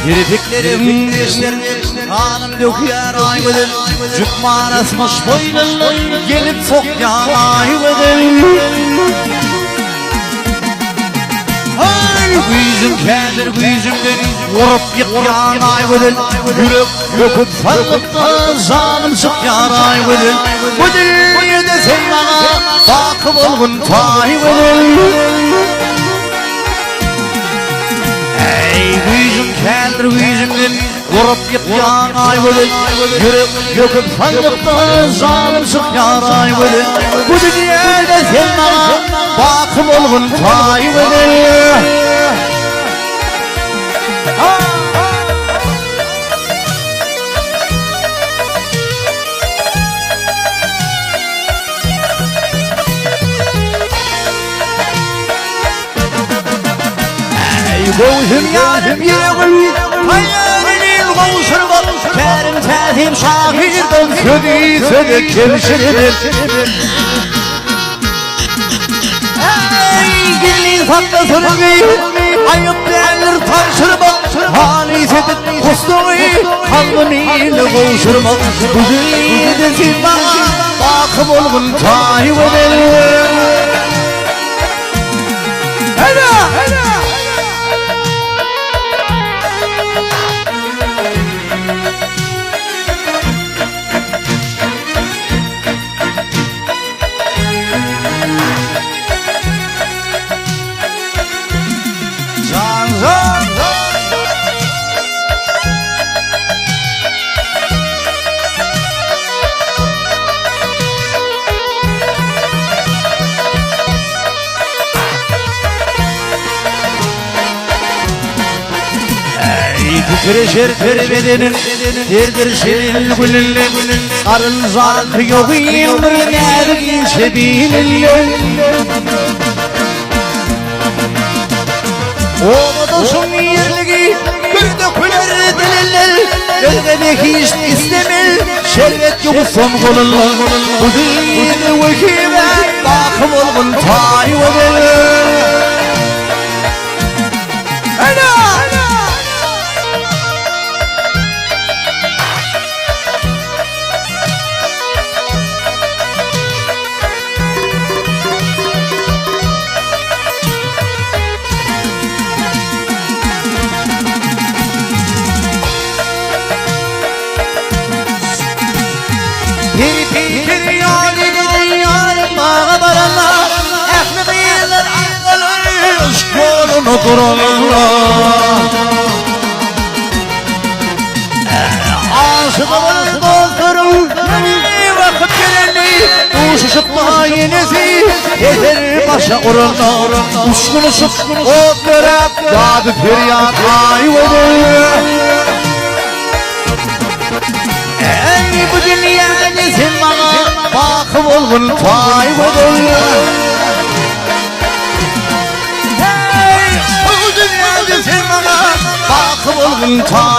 Kirpiklerim dişlerim kanım döküyor ay gülüm Cükkman asmış boynunu gelip sokyan ay gülüm Yüzüm kendir yüzümden vurup yıkyan ay gülüm Yürek döküp sallıkta zanım sıkyan ay gülüm Bu dünyada sen bana bakıp olgun tay gülüm Yüzüm kendir yüzümden vurup yıkyan ay gülüm Yürek döküp sallıkta zanım sıkyan ay gülüm Bu dünyada sen bana bakıp olgun tay gülüm Gözüm yarım yüreğim hayalinin kavuşur bak Kerim tedim şahirden södü södü kimşirir Ey gülün sakla sürgü ayıp değerler taşır bak Hali sedit kustuğu kalbini kavuşur bak Bu dünyada sen bana bakıp olgun tayyip edelim Titreşir bedenin, derdir senin gülünle Karın zarkı yok yıldır nergin sebilinle Oğuduşun yerligi, gülde küler deliler Özlemek hiç istemel, şerbet yok son kolunla Bu dünyada vekime, bakım olgun tayyip edelim Aşıkımın dostlarım vakit geleni Uşuşukla yenisi yeter başa kurulna Uşkunuşuk o börek dadı feryat ayvede Ey bu dünyada sen bana bakıp olgun tayyvede Sen bana bakıp olgun tayyip